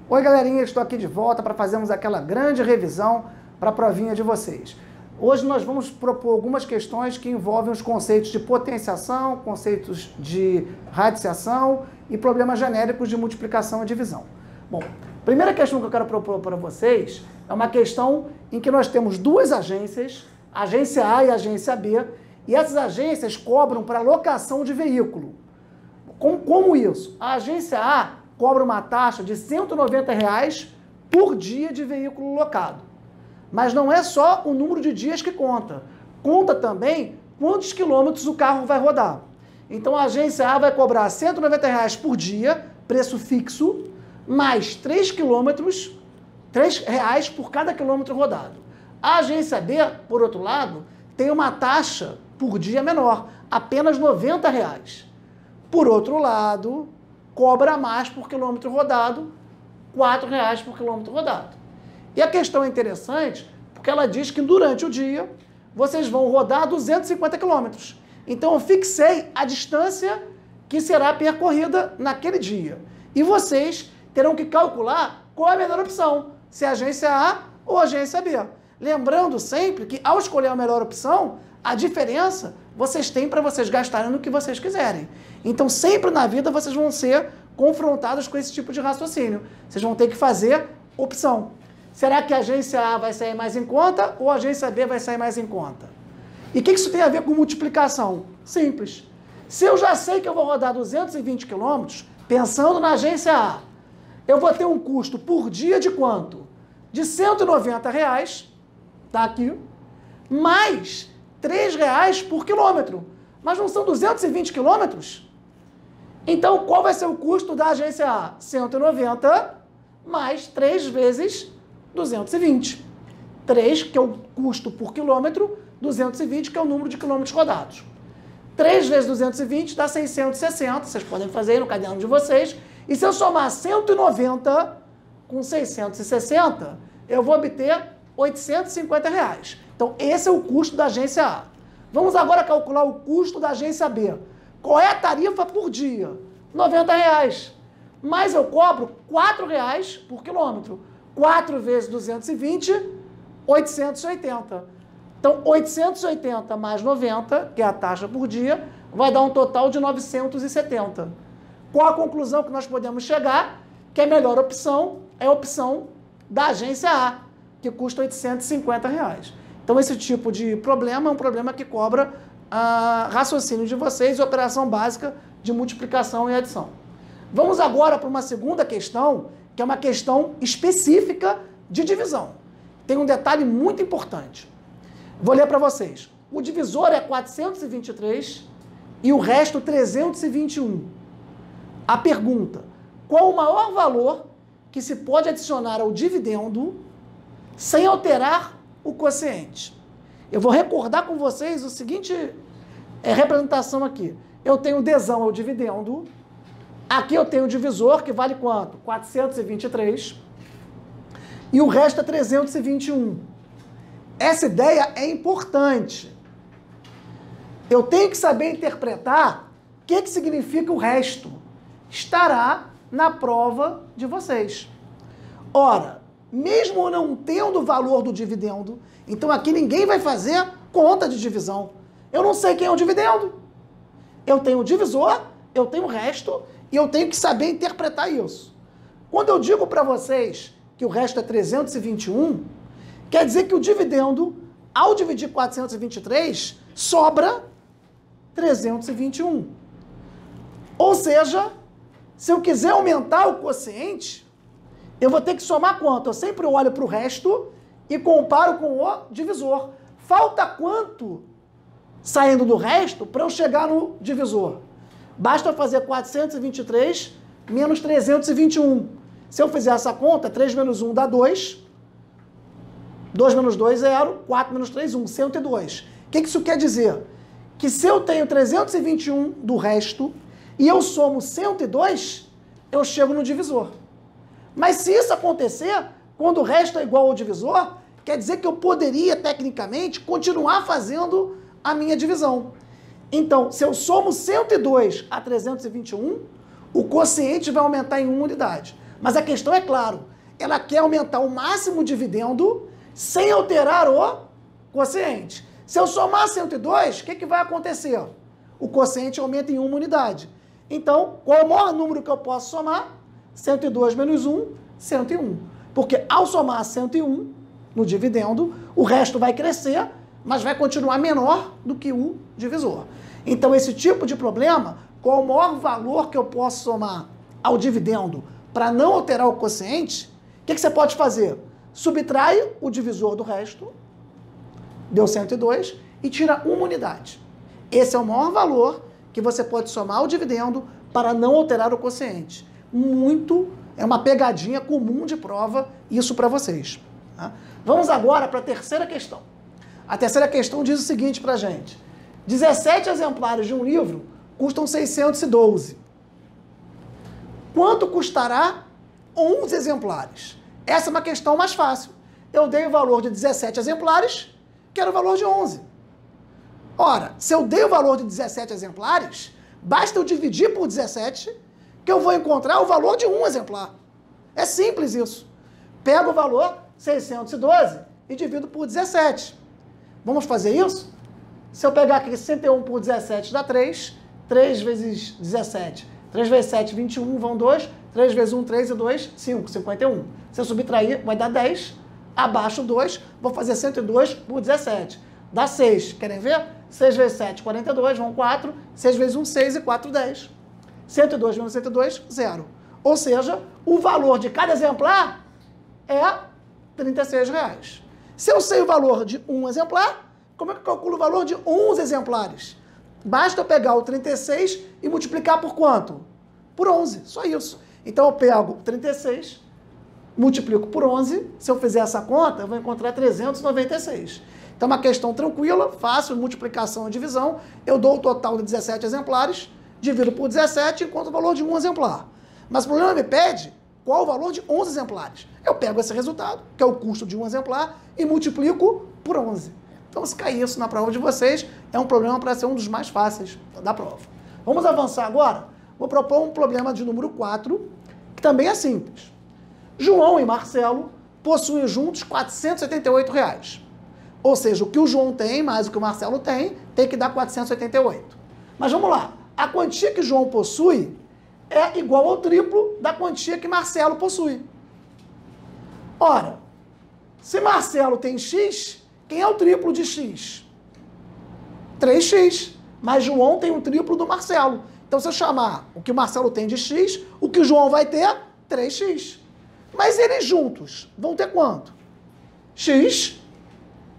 Oi, galerinha, estou aqui de volta para fazermos aquela grande revisão para a provinha de vocês. Hoje nós vamos propor algumas questões que envolvem os conceitos de potenciação, conceitos de radiciação e problemas genéricos de multiplicação e divisão. Bom, a primeira questão que eu quero propor para vocês é uma questão em que nós temos duas agências, a agência A e a agência B, e essas agências cobram para locação de veículo. Como isso? A agência A cobra uma taxa de R$ 190 por dia de veículo locado. Mas não é só o número de dias que conta. Conta também quantos quilômetros o carro vai rodar. Então a agência A vai cobrar R$ 190 por dia, preço fixo, mais R$ 3 por cada quilômetro rodado. A agência B, por outro lado, tem uma taxa por dia menor, apenas R$ 90. Por outro lado, cobra mais por quilômetro rodado, R$ 4 por quilômetro rodado. E a questão é interessante, porque ela diz que durante o dia vocês vão rodar 250 quilômetros. Então eu fixei a distância que será percorrida naquele dia. E vocês terão que calcular qual é a melhor opção, se é a agência A ou a agência B. Lembrando sempre que ao escolher a melhor opção, a diferença vocês têm para vocês gastarem no que vocês quiserem. Então, sempre na vida, vocês vão ser confrontados com esse tipo de raciocínio. Vocês vão ter que fazer opção. Será que a agência A vai sair mais em conta ou a agência B vai sair mais em conta? E o que isso tem a ver com multiplicação? Simples. Se eu já sei que eu vou rodar 220 km, pensando na agência A, eu vou ter um custo por dia de quanto? De R$ 190, tá aqui, mais R$ 3 por quilômetro. Mas não são 220 quilômetros? Então, qual vai ser o custo da agência A? 190 mais 3 vezes 220. 3, que é o custo por quilômetro, 220, que é o número de quilômetros rodados. 3 vezes 220 dá 660, vocês podem fazer aí no caderno de vocês. E se eu somar 190 com 660, eu vou obter R$ 850. Então, esse é o custo da agência A. Vamos agora calcular o custo da agência B. Qual é a tarifa por dia? R$ 90. Mas eu cobro R$ 4 por quilômetro. 4 vezes 220, 880. Então, 880 mais 90, que é a taxa por dia, vai dar um total de 970. Qual a conclusão que nós podemos chegar? Que a melhor opção é a opção da agência A, que custa R$ 850. Então, esse tipo de problema é um problema que cobra raciocínio de vocês e operação básica de multiplicação e adição. Vamos agora para uma segunda questão, que é uma questão específica de divisão. Tem um detalhe muito importante. Vou ler para vocês. O divisor é 423 e o resto 321. A pergunta: qual o maior valor que se pode adicionar ao dividendo sem alterar o quociente? Eu vou recordar com vocês o seguinte representação aqui. Eu tenho desão ao dividendo. Aqui eu tenho o divisor, que vale quanto? 423. E o resto é 321. Essa ideia é importante. Eu tenho que saber interpretar o que significa o resto. Estará na prova de vocês. Ora, mesmo não tendo o valor do dividendo, então aqui ninguém vai fazer conta de divisão. Eu não sei quem é o dividendo. Eu tenho o divisor, eu tenho o resto, e eu tenho que saber interpretar isso. Quando eu digo para vocês que o resto é 321, quer dizer que o dividendo, ao dividir 423, sobra 321. Ou seja, se eu quiser aumentar o quociente, eu vou ter que somar quanto? Eu sempre olho para o resto e comparo com o divisor. Falta quanto saindo do resto para eu chegar no divisor? Basta fazer 423 menos 321. Se eu fizer essa conta, 3 menos 1 dá 2. 2 menos 2, 0. 4 menos 3, 1. 102. O que isso quer dizer? Que se eu tenho 321 do resto e eu somo 102, eu chego no divisor. Mas se isso acontecer, quando o resto é igual ao divisor, quer dizer que eu poderia, tecnicamente, continuar fazendo a minha divisão. Então, se eu somo 102 a 321, o quociente vai aumentar em 1 unidade. Mas a questão é claro, ela quer aumentar o máximo dividendo sem alterar o quociente. Se eu somar 102, o que vai acontecer? O quociente aumenta em 1 unidade. Então, qual é o maior número que eu posso somar? 102 menos 1, 101. Porque ao somar 101 no dividendo, o resto vai crescer, mas vai continuar menor do que o divisor. Então, esse tipo de problema, qual é o maior valor que eu posso somar ao dividendo para não alterar o quociente, o que você pode fazer? Subtrai o divisor do resto, deu 102, e tira 1 unidade. Esse é o maior valor que você pode somar ao dividendo para não alterar o quociente. É uma pegadinha comum de prova, isso para vocês. Tá? Vamos agora para a terceira questão. A terceira questão diz o seguinte para a gente. 17 exemplares de um livro custam 612. Quanto custará 11 exemplares? Essa é uma questão mais fácil. Eu dei o valor de 17 exemplares, quero o valor de 11. Ora, se eu dei o valor de 17 exemplares, basta eu dividir por 17, que eu vou encontrar o valor de 1 exemplar. É simples isso. Pego o valor 612 e divido por 17. Vamos fazer isso? Se eu pegar aqui 61 por 17 dá 3, 3 vezes 17, 3 vezes 7, 21, vão 2, 3 vezes 1, 3 e 2, 5, 51. Se eu subtrair, vai dar 10, abaixo 2, vou fazer 102 por 17. Dá 6, querem ver? 6 vezes 7, 42, vão 4, 6 vezes 1, 6 e 4, 10. 102 menos 102, 0. Ou seja, o valor de cada exemplar é R$36. Se eu sei o valor de um exemplar, como é que eu calculo o valor de 11 exemplares? Basta eu pegar o 36 e multiplicar por quanto? Por 11, só isso. Então eu pego 36, multiplico por 11, se eu fizer essa conta, eu vou encontrar 396. Então é uma questão tranquila, fácil, multiplicação e divisão. Eu dou o total de 17 exemplares, divido por 17 e encontro o valor de um exemplar. Mas o problema me pede qual o valor de 11 exemplares. Eu pego esse resultado, que é o custo de um exemplar, e multiplico por 11. Então, se cair isso na prova de vocês, é um problema para ser um dos mais fáceis da prova. Vamos avançar agora? Vou propor um problema de número 4, que também é simples. João e Marcelo possuem juntos R$478. Ou seja, o que o João tem mais o que o Marcelo tem que dar 488. Mas vamos lá. A quantia que João possui é igual ao triplo da quantia que Marcelo possui. Ora, se Marcelo tem X, quem é o triplo de X? 3X. Mas João tem o triplo do Marcelo. Então, se eu chamar o que o Marcelo tem de X, o que o João vai ter? 3X. Mas eles juntos vão ter quanto? X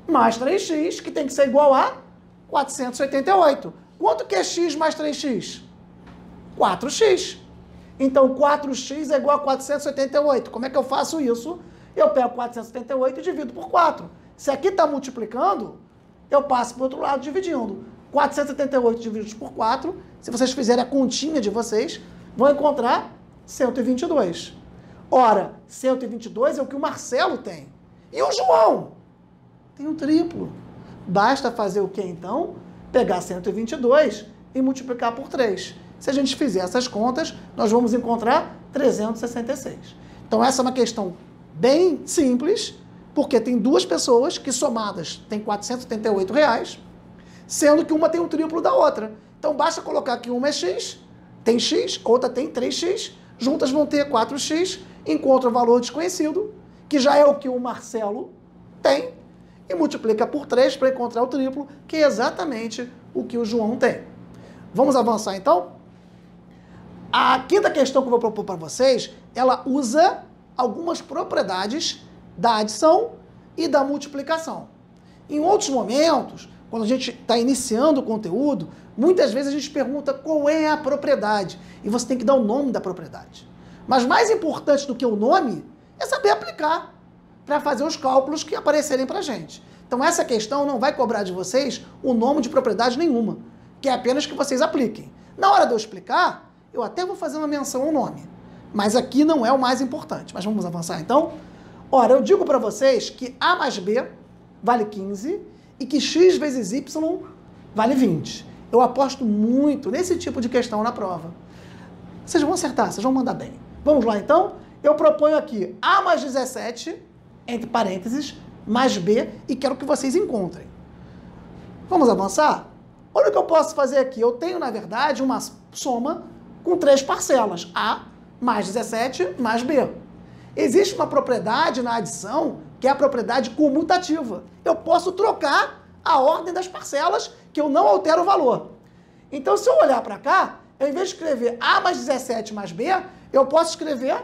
mais 3X, que tem que ser igual a 488. Quanto que é X mais 3X? 4X. Então, 4X é igual a 488. Como é que eu faço isso? Eu pego 478 e divido por 4. Se aqui está multiplicando, eu passo para o outro lado dividindo. 478 divididos por 4, se vocês fizerem a continha de vocês, vão encontrar 122. Ora, 122 é o que o Marcelo tem. E o João? Tem o triplo. Basta fazer o que então? Pegar 122 e multiplicar por 3. Se a gente fizer essas contas, nós vamos encontrar 366. Então essa é uma questão bem simples, porque tem duas pessoas que somadas têm R$478, sendo que uma tem o triplo da outra. Então basta colocar que uma é X, tem X, outra tem 3X, juntas vão ter 4X, encontra o valor desconhecido, que já é o que o Marcelo tem, e multiplica por 3 para encontrar o triplo, que é exatamente o que o João tem. Vamos avançar então? A quinta questão que eu vou propor para vocês, ela usa algumas propriedades da adição e da multiplicação. Em outros momentos, quando a gente está iniciando o conteúdo, muitas vezes a gente pergunta qual é a propriedade, e você tem que dar o nome da propriedade. Mas mais importante do que o nome é saber aplicar para fazer os cálculos que aparecerem para a gente. Então essa questão não vai cobrar de vocês o nome de propriedade nenhuma, que é apenas que vocês apliquem. Na hora de eu explicar, eu até vou fazer uma menção ao nome, mas aqui não é o mais importante. Mas vamos avançar então? Ora, eu digo para vocês que A mais B vale 15 e que X vezes Y vale 20. Eu aposto muito nesse tipo de questão na prova. Vocês vão acertar, vocês vão mandar bem. Vamos lá então? eu proponho aqui A mais 17, entre parênteses, mais B, e quero que vocês encontrem. Vamos avançar? Olha o que eu posso fazer aqui. Eu tenho, na verdade, uma soma com 3 parcelas. A mais 17 mais B. Existe uma propriedade na adição que é a propriedade comutativa. Eu posso trocar a ordem das parcelas que eu não altero o valor. Então, se eu olhar para cá, eu, em vez de escrever A mais 17 mais B, eu posso escrever,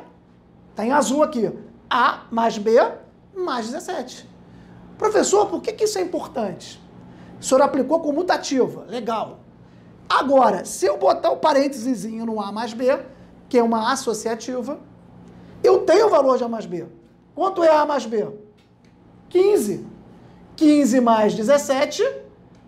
está em azul aqui, A mais B mais 17. Professor, por que isso é importante? O senhor aplicou comutativa, legal. Agora, se eu botar o parênteses no A mais B, que é uma associativa, eu tenho o valor de A mais B. Quanto é A mais B? 15. 15 mais 17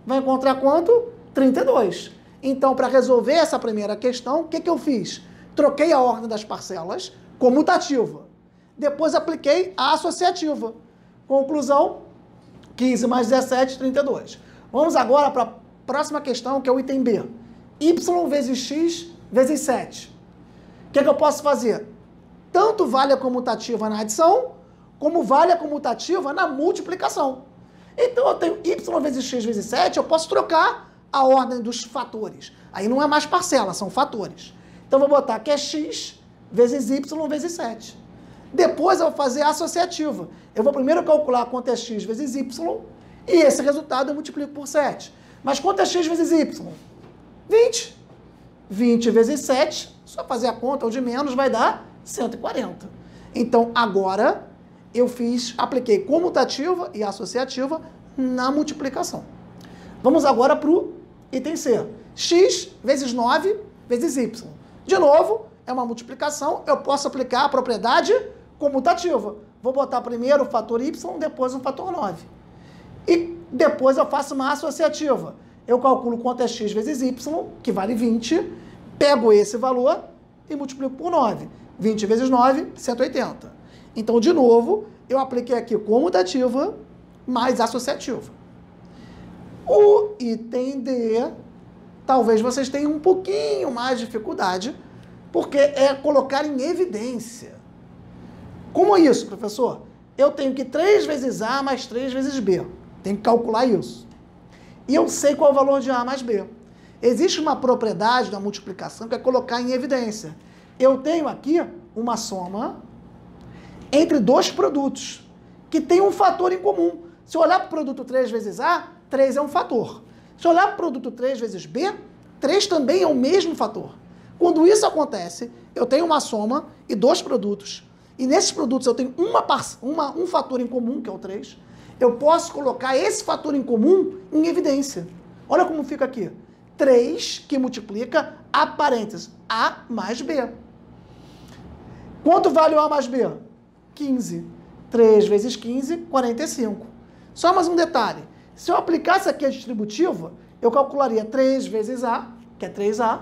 vai encontrar quanto? 32. Então, para resolver essa primeira questão, o que eu fiz? Troquei a ordem das parcelas, comutativa. Depois apliquei a associativa. Conclusão, 15 mais 17, 32. Vamos agora para a próxima questão, que é o item B. Y vezes X vezes 7. O que eu posso fazer? Tanto vale a comutativa na adição, como vale a comutativa na multiplicação. Então, eu tenho Y vezes X vezes 7, eu posso trocar a ordem dos fatores. Aí não é mais parcela, são fatores. Então, eu vou botar que é X vezes Y vezes 7. Depois, eu vou fazer a associativa. Eu vou primeiro calcular quanto é X vezes Y, e esse resultado eu multiplico por 7. Mas quanto é X vezes Y? 20. 20 vezes 7, só fazer a conta, o de menos, vai dar 140. Então, agora, eu apliquei comutativa e associativa na multiplicação. Vamos agora para o item C. X vezes 9 vezes Y. De novo, é uma multiplicação, eu posso aplicar a propriedade comutativa. Vou botar primeiro o fator Y, depois o fator 9. E depois eu faço uma associativa. Eu calculo quanto é X vezes Y, que vale 20, pego esse valor e multiplico por 9. 20 vezes 9, 180. Então, de novo, eu apliquei aqui comutativa mais associativa. O item D, talvez vocês tenham um pouquinho mais de dificuldade, porque é colocar em evidência. Como é isso, professor? Eu tenho que 3 vezes A mais 3 vezes B. Tenho que calcular isso. E eu sei qual é o valor de A mais B. Existe uma propriedade da multiplicação que é colocar em evidência. Eu tenho aqui uma soma entre 2 produtos, que tem um fator em comum. Se eu olhar para o produto 3 vezes A, 3 é um fator. Se eu olhar para o produto 3 vezes B, 3 também é o mesmo fator. Quando isso acontece, eu tenho uma soma e 2 produtos, e nesses produtos eu tenho um fator em comum, que é o 3, eu posso colocar esse fator em comum em evidência. Olha como fica aqui. 3 que multiplica A parênteses, A mais B. Quanto vale o A mais B? 15. 3 vezes 15, 45. Só mais um detalhe. Se eu aplicasse aqui a distributiva, eu calcularia 3 vezes A, que é 3A,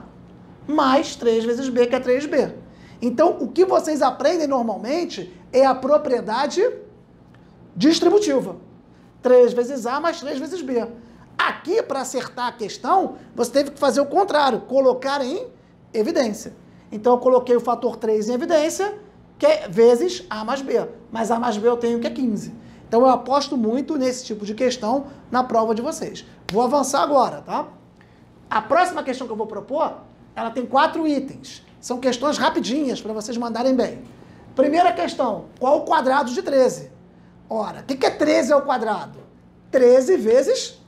mais 3 vezes B, que é 3B. Então, o que vocês aprendem normalmente é a propriedade distributiva. 3 vezes A mais 3 vezes B. Aqui, para acertar a questão, você teve que fazer o contrário, colocar em evidência. Então, eu coloquei o fator 3 em evidência, que é vezes A mais B. Mas A mais B eu tenho que é 15. Então, eu aposto muito nesse tipo de questão na prova de vocês. Vou avançar agora, tá? A próxima questão que eu vou propor, ela tem 4 itens. São questões rapidinhas, para vocês mandarem bem. Primeira questão, qual o quadrado de 13? Ora, o que é 13 ao quadrado? 13 vezes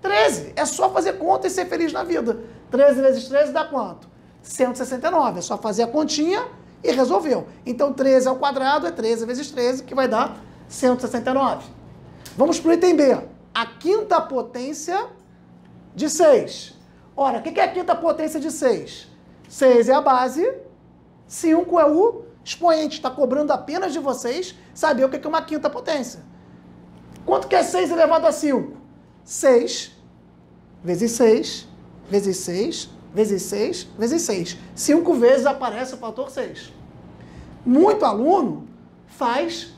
13. É só fazer conta e ser feliz na vida. 13 vezes 13 dá quanto? 169. É só fazer a continha e resolveu. Então, 13 ao quadrado é 13 vezes 13, que vai dar 169. Vamos para o item B. A quinta potência de 6. Ora, o que é a quinta potência de 6? 6 é a base, 5 é o expoente. Está cobrando apenas de vocês saber o que é uma quinta potência. Quanto que é 6 elevado a 5? 6 vezes 6, vezes 6, vezes 6, vezes 6. 5 vezes aparece o fator 6. Muito aluno faz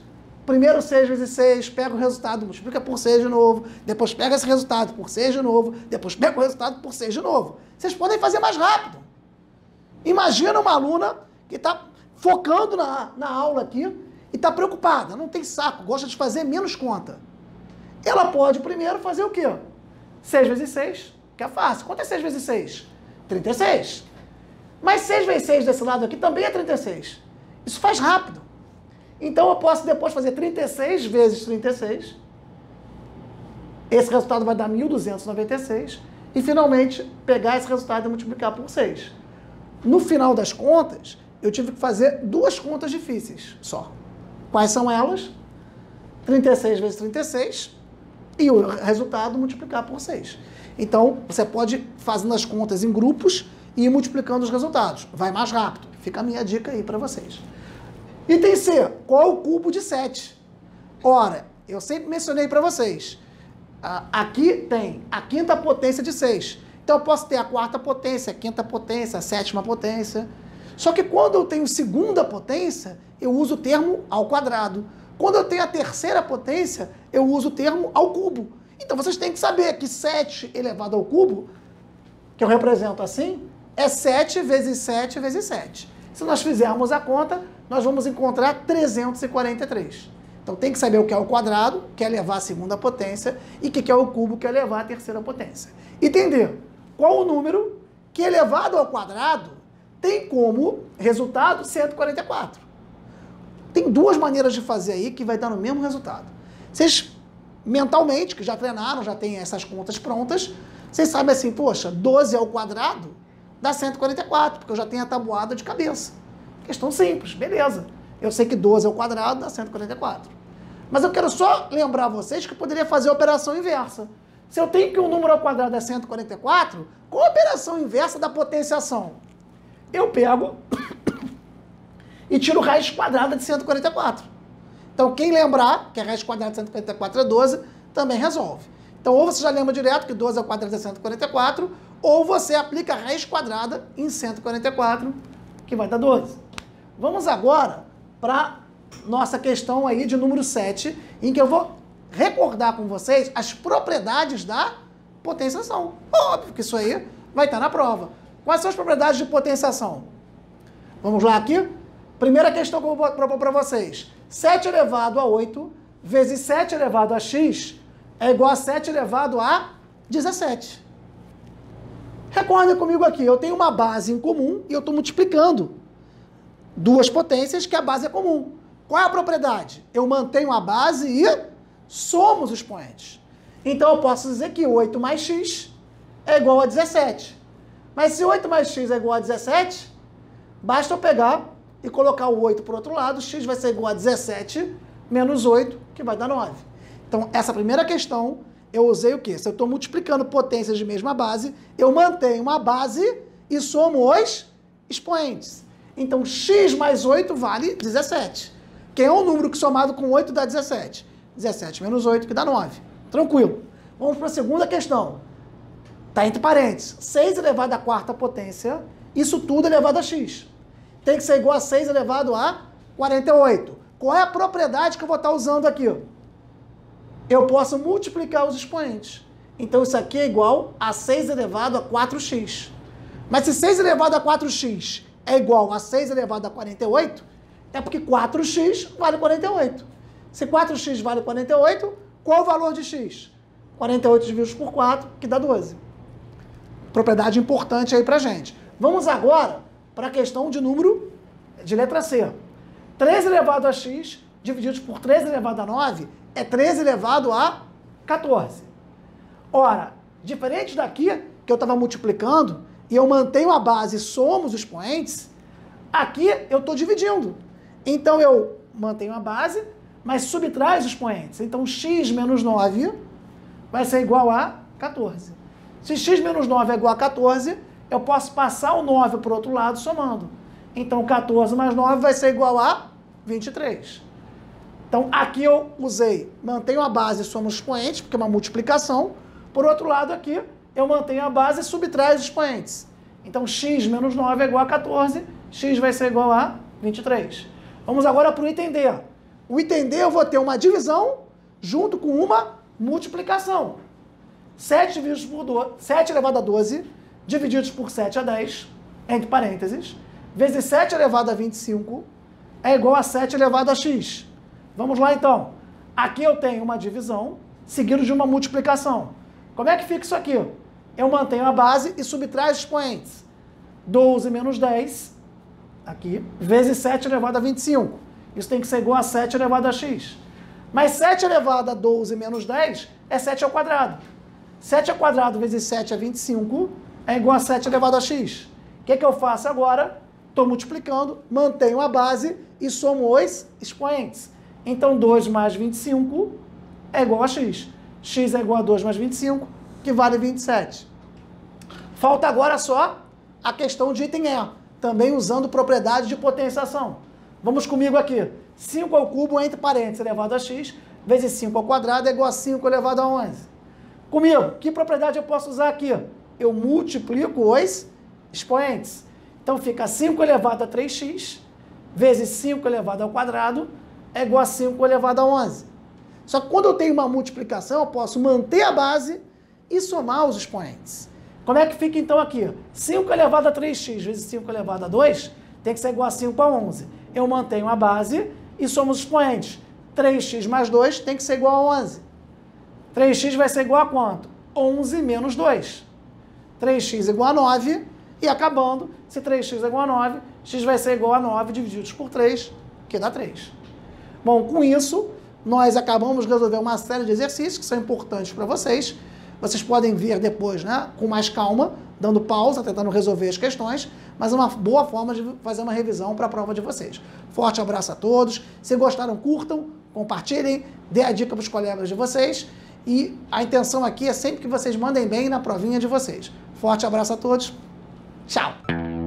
primeiro 6 vezes 6, pega o resultado, multiplica por 6 de novo, depois pega esse resultado por 6 de novo, depois pega o resultado por 6 de novo. Vocês podem fazer mais rápido. Imagina uma aluna que está focando na aula aqui e está preocupada, não tem saco, gosta de fazer menos conta. Ela pode primeiro fazer o quê? 6 vezes 6, que é fácil. Quanto é 6 vezes 6? 36. Mas 6 vezes 6 desse lado aqui também é 36. Isso faz rápido. Então eu posso depois fazer 36 vezes 36. Esse resultado vai dar 1.296. E finalmente pegar esse resultado e multiplicar por 6. No final das contas, eu tive que fazer 2 contas difíceis só. Quais são elas? 36 vezes 36 e o resultado multiplicar por 6. Então, você pode fazendo as contas em grupos e ir multiplicando os resultados. Vai mais rápido. Fica a minha dica aí para vocês. Item C. Qual é o cubo de 7? Ora, eu sempre mencionei para vocês. Aqui tem a quinta potência de 6. Então, eu posso ter a quarta potência, a quinta potência, a sétima potência. Só que quando eu tenho segunda potência, eu uso o termo ao quadrado. Quando eu tenho a terceira potência, eu uso o termo ao cubo. Então, vocês têm que saber que 7 elevado ao cubo, que eu represento assim, é 7 vezes 7 vezes 7. Se nós fizermos a conta, nós vamos encontrar 343. Então, tem que saber o que é o quadrado, que é elevar a segunda potência, e o que é o cubo, que é elevar a terceira potência. Entender qual o número que elevado ao quadrado tem como resultado 144. Tem 2 maneiras de fazer aí que vai dar no mesmo resultado. Vocês, mentalmente, que já treinaram, já têm essas contas prontas, vocês sabem assim, poxa, 12 ao quadrado dá 144, porque eu já tenho a tabuada de cabeça. Questão simples, beleza. Eu sei que 12 ao quadrado dá 144. Mas eu quero só lembrar vocês que eu poderia fazer a operação inversa. Se eu tenho que um número ao quadrado é 144, qual a operação inversa da potenciação? Eu pego e tiro raiz quadrada de 144. Então, quem lembrar que a raiz quadrada de 144 é 12, também resolve. Então, ou você já lembra direto que 12 ao quadrado é 144, ou você aplica a raiz quadrada em 144, que vai dar 12. Vamos agora para nossa questão aí de número 7, em que eu vou recordar com vocês as propriedades da potenciação. Óbvio que isso aí vai estar na prova. Quais são as propriedades de potenciação? Vamos lá aqui? Primeira questão que eu vou propor para vocês. 7 elevado a 8 vezes 7 elevado a x é igual a 7 elevado a 17. Recordem comigo aqui, eu tenho uma base em comum e eu estou multiplicando 2 potências que a base é comum. Qual é a propriedade? Eu mantenho a base e somo os expoentes. Então eu posso dizer que 8 mais x é igual a 17. Mas se 8 mais x é igual a 17, basta eu pegar e colocar o 8 para o outro lado, x vai ser igual a 17 menos 8, que vai dar 9. Então, essa primeira questão, eu usei o quê? Se eu estou multiplicando potências de mesma base, eu mantenho uma base e somo os expoentes. Então, x mais 8 vale 17. Que é um número que somado com 8 dá 17. 17 menos 8, que dá 9. Tranquilo. Vamos para a segunda questão. Está entre parênteses. 6 elevado à quarta potência, isso tudo elevado a x. Tem que ser igual a 6 elevado a 48. Qual é a propriedade que eu vou estar usando aqui? Eu posso multiplicar os expoentes. Então, isso aqui é igual a 6 elevado a 4x. Mas se 6 elevado a 4x é igual a 6 elevado a 48, é porque 4x vale 48. Se 4x vale 48, qual o valor de x? 48 divididos por 4, que dá 12. Propriedade importante aí pra gente. Vamos agora para a questão de número de letra C. 13 elevado a x divididos por 13 elevado a 9 é 13 elevado a 14. Ora, diferente daqui, que eu estava multiplicando, e eu mantenho a base e somo os expoentes, aqui eu estou dividindo. Então eu mantenho a base, mas subtrai os expoentes. Então x menos 9 vai ser igual a 14. Se x menos 9 é igual a 14, eu posso passar o 9 para o outro lado somando. Então 14 mais 9 vai ser igual a 23. Então aqui eu usei, mantenho a base e somo os expoentes, porque é uma multiplicação. Por outro lado aqui, eu mantenho a base e subtrai os expoentes. Então x menos 9 é igual a 14, x vai ser igual a 23. Vamos agora para o item D. O item D eu vou ter uma divisão junto com uma multiplicação. 7 elevado a 12, divididos por 7 a 10, entre parênteses, vezes 7 elevado a 25, é igual a 7 elevado a x. Vamos lá, então. Aqui eu tenho uma divisão seguido de uma multiplicação. Como é que fica isso aqui? Eu mantenho a base e subtraio os expoentes. 12 menos 10, aqui, vezes 7 elevado a 25. Isso tem que ser igual a 7 elevado a x. Mas 7 elevado a 12 menos 10 é 7 ao quadrado. 7 ao quadrado vezes 7 é 25, é igual a 7 elevado a x. O que eu faço agora? Estou multiplicando, mantenho a base e somo os expoentes. Então, 2 mais 25 é igual a x. X é igual a 2 mais 25, que vale 27. Falta agora só a questão de item E, também usando propriedade de potenciação. Vamos comigo aqui. 5 ao cubo entre parênteses elevado a x, vezes 5 ao quadrado é igual a 5 elevado a 11. Comigo, que propriedade eu posso usar aqui? Eu multiplico os expoentes. Então fica 5 elevado a 3x, vezes 5 elevado ao quadrado, é igual a 5 elevado a 11. Só que quando eu tenho uma multiplicação, eu posso manter a base e somar os expoentes. Como é que fica então aqui? 5 elevado a 3x vezes 5 elevado a 2 tem que ser igual a 5 a 11. Eu mantenho a base e somo os expoentes. 3x mais 2 tem que ser igual a 11. 3x vai ser igual a quanto? 11 menos 2. 3x igual a 9 e acabando, se 3x é igual a 9, x vai ser igual a 9 divididos por 3, que dá 3. Bom, com isso, nós acabamos de resolver uma série de exercícios que são importantes para vocês. Vocês podem ver depois, né, com mais calma, dando pausa, tentando resolver as questões, mas é uma boa forma de fazer uma revisão para a prova de vocês. Forte abraço a todos. Se gostaram, curtam, compartilhem, dê a dica para os colegas de vocês. E a intenção aqui é sempre que vocês mandem bem na provinha de vocês. Forte abraço a todos. Tchau!